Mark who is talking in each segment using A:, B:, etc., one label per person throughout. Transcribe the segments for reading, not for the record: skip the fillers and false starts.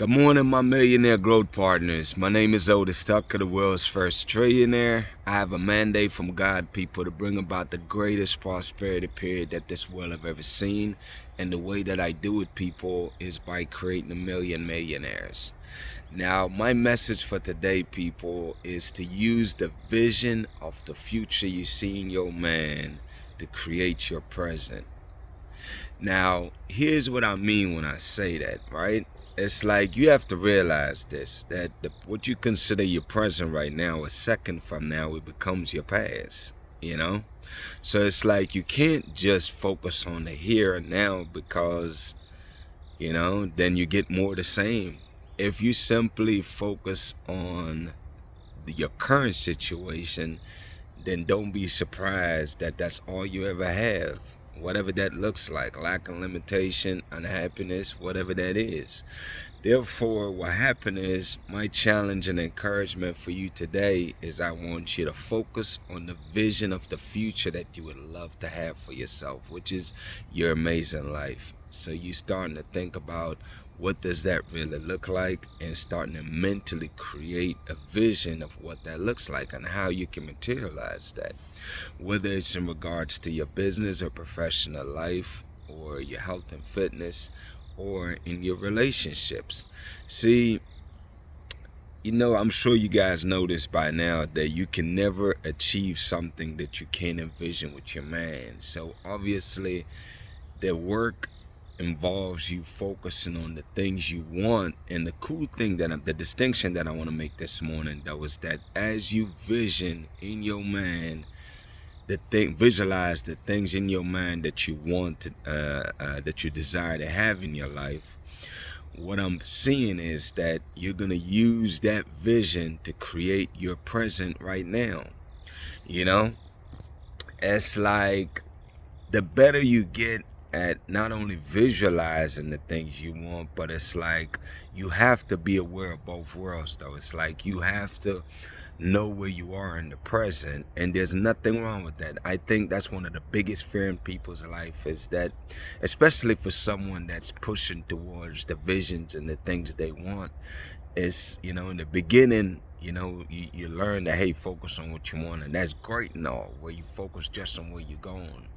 A: Good morning, my millionaire growth partners. My name is Otis Tucker, the world's first trillionaire. I have a mandate from God, people, to bring about the greatest prosperity period that this world have ever seen. And the way that I do it, people, is by creating a million millionaires. Now, my message for today, people, is to use the vision of the future you see in your man to create your present. Now, here's what I mean when I say that, right? It's like you have to realize this, that what you consider your present right now, a second from now, it becomes your past, you know? So it's like you can't just focus on the here and now because, then you get more the same. If you simply focus on your current situation, then don't be surprised that that's all you ever have. Whatever that looks like, lack of limitation, unhappiness, whatever that is. Therefore, what happened is my challenge and encouragement for you today is I want you to focus on the vision of the future that you would love to have for yourself, which is your amazing life. So you starting to think about what does that really look like and starting to mentally create a vision of what that looks like and how you can materialize that. Whether it's in regards to your business or professional life or your health and fitness or in your relationships. See, I'm sure you guys know this by now that you can never achieve something that you can't envision with your man. So obviously, the work involves you focusing on the things you want. And the cool thing the distinction that I want to make this morning, though, is that as you vision in your mind, visualize the things in your mind that you want to, that you desire to have in your life. What I'm seeing is that you're going to use that vision to create your present right now. It's like the better you get at not only visualizing the things you want, but it's like you have to be aware of both worlds, though. It's like you have to know where you are in the present, and there's nothing wrong with that. I think that's one of the biggest fear in people's life is that, especially for someone that's pushing towards the visions and the things they want, is, in the beginning, you learn that, hey, focus on what you want, and that's great and all, where you focus just on where you're going.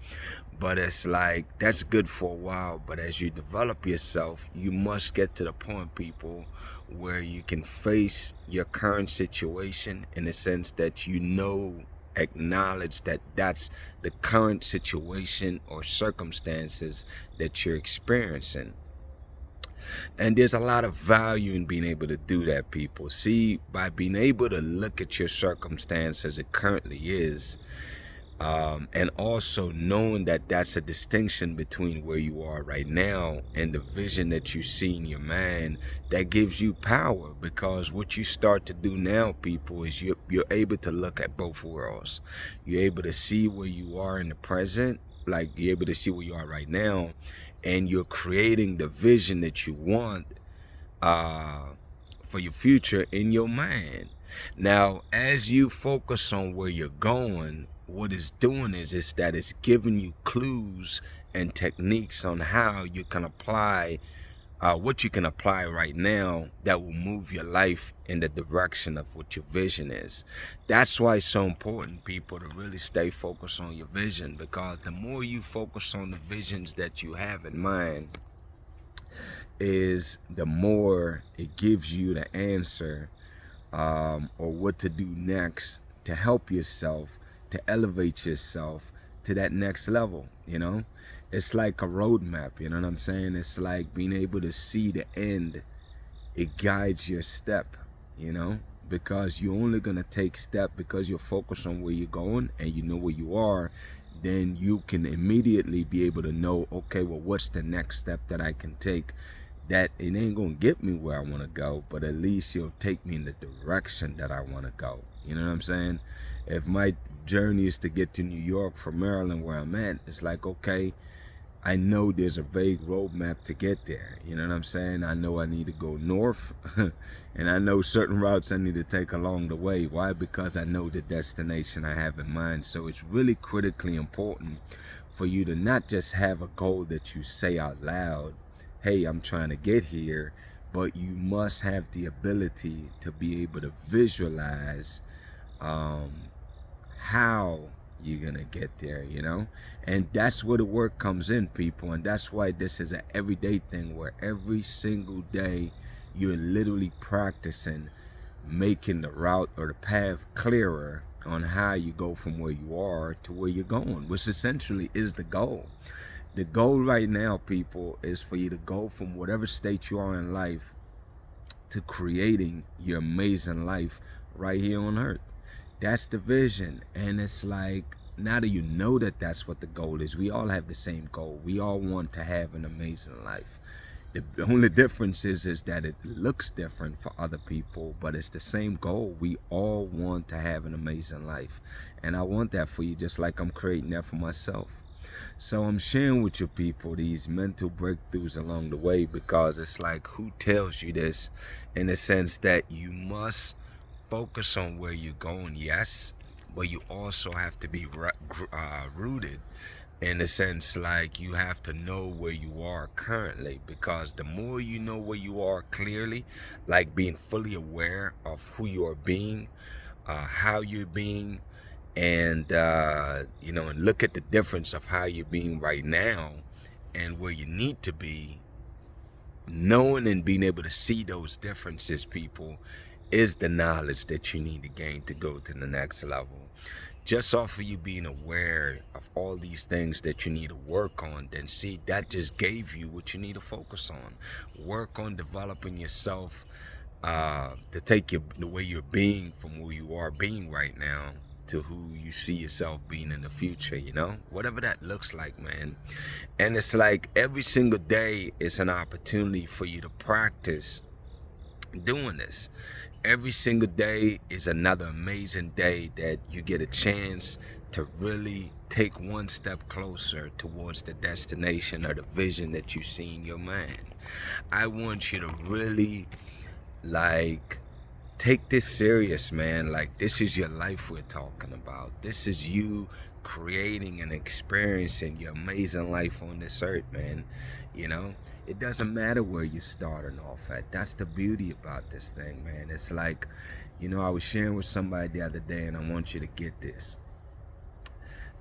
A: But it's like, that's good for a while, but as you develop yourself, you must get to the point, people, where you can face your current situation in the sense that acknowledge that that's the current situation or circumstances that you're experiencing. And there's a lot of value in being able to do that, people. See, by being able to look at your circumstance as it currently is, and also knowing that that's a distinction between where you are right now and the vision that you see in your mind, that gives you power, because what you start to do now, people, is you're able to look at both worlds. You're able to see where you are in the present, like you're able to see where you are right now, and you're creating the vision that you want for your future in your mind. Now, as you focus on where you're going, what it's doing is that it's giving you clues and techniques on how you can apply what you can apply right now that will move your life in the direction of what your vision is. That's why it's so important, people, to really stay focused on your vision, because the more you focus on the visions that you have in mind, is the more it gives you the answer or what to do next to help yourself, to elevate yourself to that next level. It's like a roadmap, you know what I'm saying? It's like being able to see the end. It guides your step, because you're only going to take step because you're focused on where you're going and you know where you are. Then you can immediately be able to know, okay, well, what's the next step that I can take? That it ain't gonna get me where I want to go, but at least it'll take me in the direction that I want to go. You know what I'm saying? If my journey is to get to New York from Maryland, where I'm at, it's like, okay, I know there's a vague roadmap to get there. You know what I'm saying? I know I need to go north and I know certain routes I need to take along the way. Why? Because I know the destination I have in mind. So it's really critically important for you to not just have a goal that you say out loud, hey, I'm trying to get here, but you must have the ability to be able to visualize um, how you're gonna get there, and that's where the work comes in, people. And that's why this is an everyday thing, where every single day you're literally practicing making the route or the path clearer on how you go from where you are to where you're going, which essentially is the goal. The goal right now, people, is for you to go from whatever state you are in life to creating your amazing life right here on earth. That's the vision. And it's like, now that you know that that's what the goal is, we all have the same goal. We all want to have an amazing life. The only difference is that it looks different for other people, but it's the same goal. We all want to have an amazing life. And I want that for you, just like I'm creating that for myself. So I'm sharing with you people these mental breakthroughs along the way, because it's like, who tells you this? In the sense that you must focus on where you're going, yes, but you also have to be rooted, in the sense like you have to know where you are currently, because the more you know where you are clearly, like being fully aware of who you are being, how you're being, and and look at the difference of how you're being right now and where you need to be. Knowing and being able to see those differences, people, is the knowledge that you need to gain to go to the next level. Just off of you being aware of all these things that you need to work on, then see, that just gave you what you need to focus on. Work on developing yourself, to take the way you're being from where you are being right now to who you see yourself being in the future, whatever that looks like, man. And it's like every single day is an opportunity for you to practice doing this. Every single day is another amazing day that you get a chance to really take one step closer towards the destination or the vision that you see in your mind. I want you to really, take this serious, man. Like, this is your life we're talking about. This is you creating and experiencing your amazing life on this earth, man. It doesn't matter where you're starting off at. That's the beauty about this thing, man. It's like, I was sharing with somebody the other day, and I want you to get this.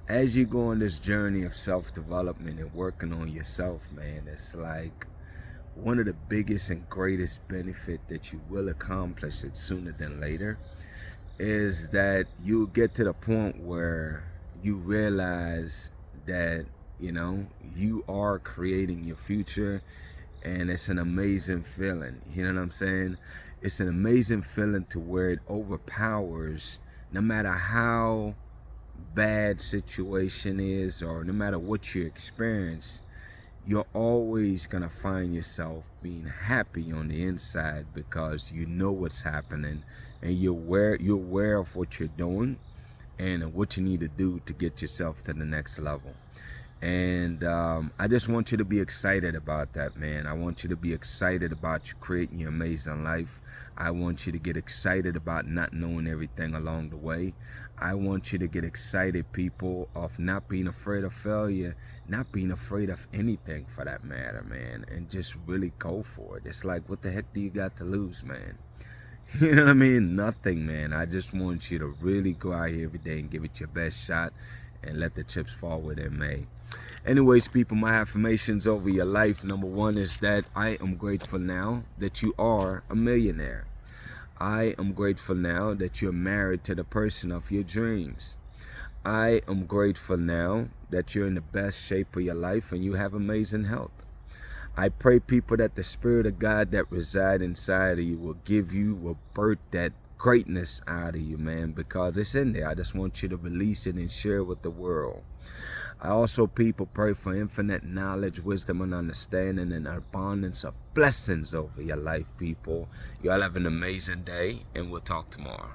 A: As you go on this journey of self-development and working on yourself, man, it's like one of the biggest and greatest benefit that you will accomplish it sooner than later is that you'll get to the point where you realize that you are creating your future, and it's an amazing feeling. You know what I'm saying? It's an amazing feeling to where it overpowers, no matter how bad situation is or no matter what you experience. You're always gonna find yourself being happy on the inside, because you know what's happening, and you're aware of what you're doing and what you need to do to get yourself to the next level. And I just want you to be excited about that, man. I want you to be excited about you creating your amazing life. I want you to get excited about not knowing everything along the way. I want you to get excited, people, of not being afraid of failure, not being afraid of anything for that matter, man, and just really go for it. It's like, what the heck do you got to lose, man? You know what I mean? Nothing, man. I just want you to really go out here every day and give it your best shot and let the chips fall where they may. Anyways, people, my affirmations over your life. Number one is that I am grateful now that you are a millionaire. I am grateful now that you're married to the person of your dreams. I am grateful now that you're in the best shape of your life and you have amazing health. I pray, people, that the Spirit of God that resides inside of you will birth that greatness out of you, man, because it's in there. I just want you to release it and share it with the world. I also, people, pray for infinite knowledge, wisdom, and understanding, and an abundance of blessings over your life, people. Y'all have an amazing day, and we'll talk tomorrow.